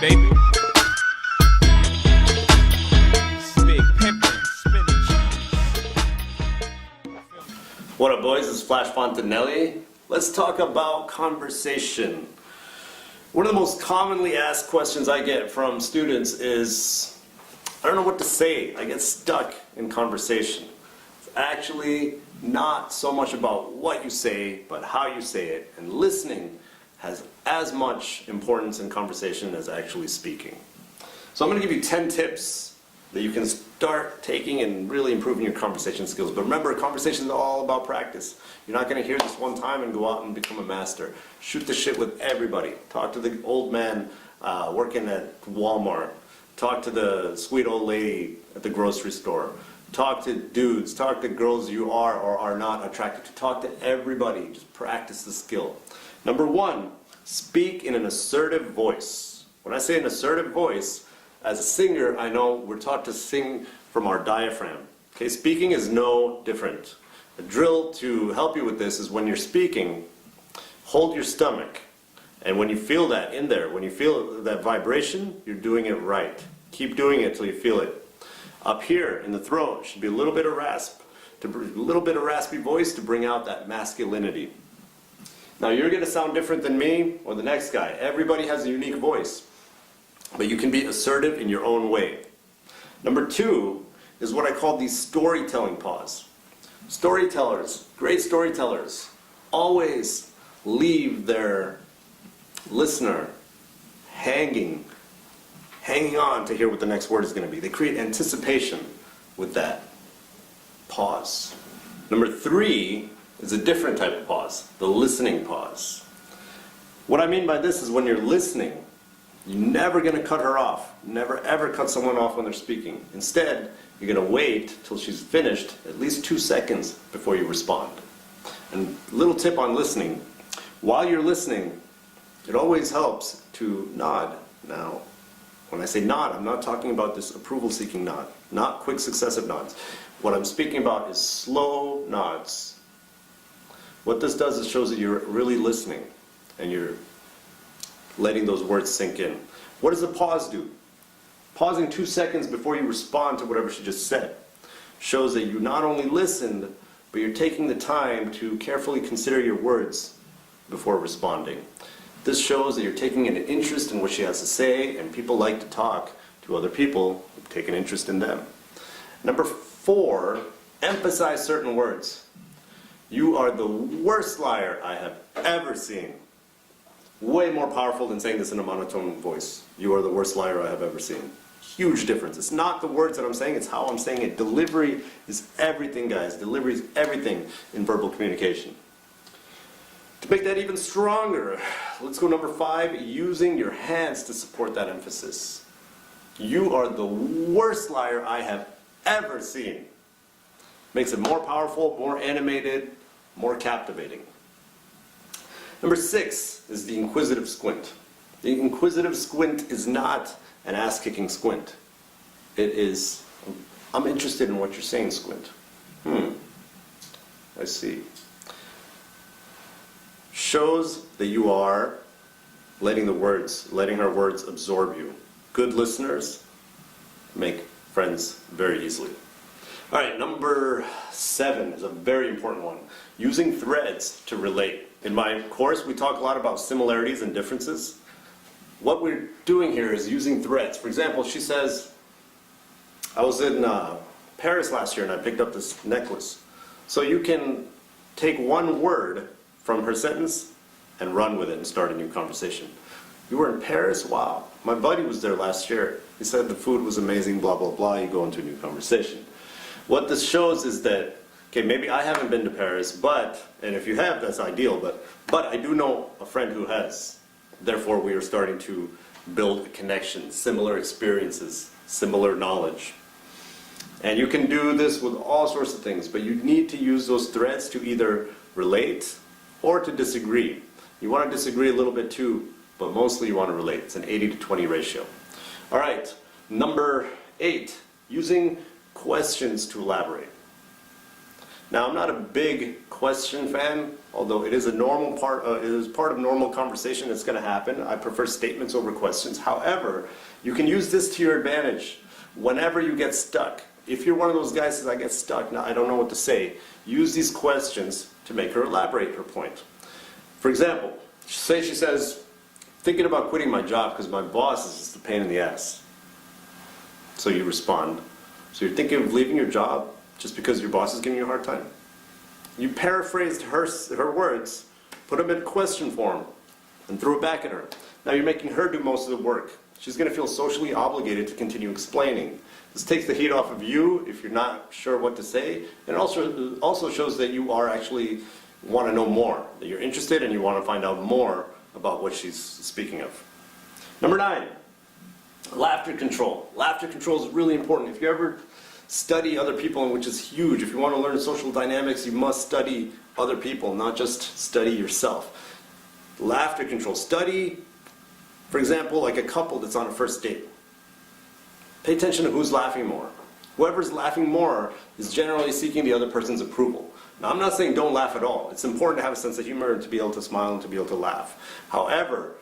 baby. Big pepper, spinach. What up, boys? It's Flash Fontanelli. Let's talk about conversation. One of the most commonly asked questions I get from students is, I don't know what to say. I get stuck in conversation. It's actually not so much about what you say, but how you say it. And listening has as much importance in conversation as actually speaking. So I'm going to give you 10 tips that you can start taking and really improving your conversation skills. But remember, conversation is all about practice. You're not going to hear this one time and go out and become a master. Shoot the shit with everybody. Talk to the old man working at Walmart. Talk to the sweet old lady at the grocery store. Talk to dudes. Talk to girls you are or are not attracted to. Talk to everybody. Just practice the skill. Number one, speak in an assertive voice. When I say an assertive voice, as a singer, I know we're taught to sing from our diaphragm. Okay, speaking is no different. A drill to help you with this is when you're speaking, hold your stomach. And when you feel that in there, when you feel that vibration, you're doing it right. Keep doing it till you feel it. Up here in the throat should be a little bit of rasp, a little bit of raspy voice to bring out that masculinity. Now you're going to sound different than me or the next guy. Everybody has a unique voice. But you can be assertive in your own way. Number two is what I call the storytelling pause. Storytellers, great storytellers, always leave their listener hanging on to hear what the next word is going to be. They create anticipation with that pause. Number three is a different type of pause, the listening pause. What I mean by this is when you're listening, you're never going to cut her off. Never ever cut someone off when they're speaking. Instead, you're going to wait till she's finished at least 2 seconds before you respond. And little tip on listening. While you're listening, it always helps to nod. Now, when I say nod, I'm not talking about this approval-seeking nod. Not quick successive nods. What I'm speaking about is slow nods. What this does is shows that you're really listening and you're letting those words sink in. What does a pause do? Pausing 2 seconds before you respond to whatever she just said shows that you not only listened, but you're taking the time to carefully consider your words before responding. This shows that you're taking an interest in what she has to say, and people like to talk to other people who take an interest in them. Number four, emphasize certain words. You are the worst liar I have ever seen. Way more powerful than saying this in a monotone voice. You are the worst liar I have ever seen. Huge difference. It's not the words that I'm saying, it's how I'm saying it. Delivery is everything, guys. Delivery is everything in verbal communication. To make that even stronger, let's go number five, using your hands to support that emphasis. You are the worst liar I have ever seen. Makes it more powerful, more animated, more captivating. Number six is the inquisitive squint. The inquisitive squint is not an ass-kicking squint. It is, I'm interested in what you're saying squint. I see. Shows that you are letting her words absorb you. Good listeners make friends very easily. All right, number seven is a very important one. Using threads to relate. In my course, we talk a lot about similarities and differences. What we're doing here is using threads. For example, she says, I was in Paris last year and I picked up this necklace. So you can take one word from her sentence and run with it and start a new conversation. You were in Paris? Wow. My buddy was there last year. He said the food was amazing, blah, blah, blah. You go into a new conversation. What this shows is that, okay, maybe I haven't been to Paris, and if you have, that's ideal, but I do know a friend who has. Therefore, we are starting to build a connection, similar experiences, similar knowledge. And you can do this with all sorts of things, but you need to use those threads to either relate or to disagree. You want to disagree a little bit too, but mostly you want to relate. It's an 80 to 20 ratio. All right, number 8, using questions to elaborate. Now, I'm not a big question fan, although it is a normal part, it is part of normal conversation that's going to happen. I prefer statements over questions. However, you can use this to your advantage whenever you get stuck. If you're one of those guys that says, I get stuck, now I don't know what to say, use these questions to make her elaborate her point. For example, say she says, thinking about quitting my job because my boss is just a pain in the ass. So you respond, so you're thinking of leaving your job just because your boss is giving you a hard time? You paraphrased her words, put them in question form, and threw it back at her. Now you're making her do most of the work. She's going to feel socially obligated to continue explaining. This takes the heat off of you if you're not sure what to say, and also shows that you are actually want to know more, that you're interested and you want to find out more about what she's speaking of. Number 9, laughter control. Laughter control is really important. If you ever study other people, which is huge, if you want to learn social dynamics, you must study other people, not just study yourself. Laughter control. Study, for example, like a couple that's on a first date. Pay attention to who's laughing more. Whoever's laughing more is generally seeking the other person's approval. Now, I'm not saying don't laugh at all. It's important to have a sense of humor and to be able to smile and to be able to laugh. However,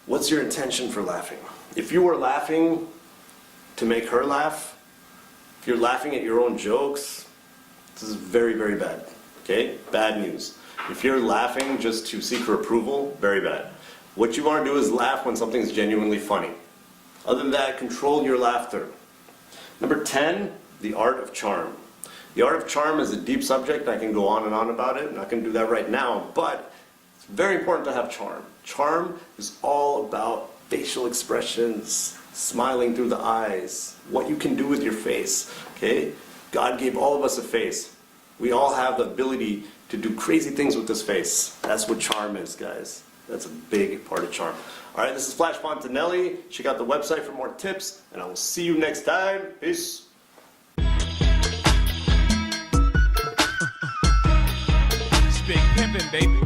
what's your intention for laughing? If you are laughing to make her laugh, if you're laughing at your own jokes, this is very, very bad. Okay? Bad news. If you're laughing just to seek her approval, very bad. What you want to do is laugh when something's genuinely funny. Other than that, control your laughter. Number 10, the art of charm. The art of charm is a deep subject. I can go on and on about it. I'm not going to do that right now, but it's very important to have charm. Charm is all about facial expressions, smiling through the eyes, what you can do with your face. Okay? God gave all of us a face. We all have the ability to do crazy things with this face. That's what charm is, guys. That's a big part of charm. All right, this is Flash Fontanelli. Check out the website for more tips, and I will see you next time. Peace. It's Big Pimpin', baby.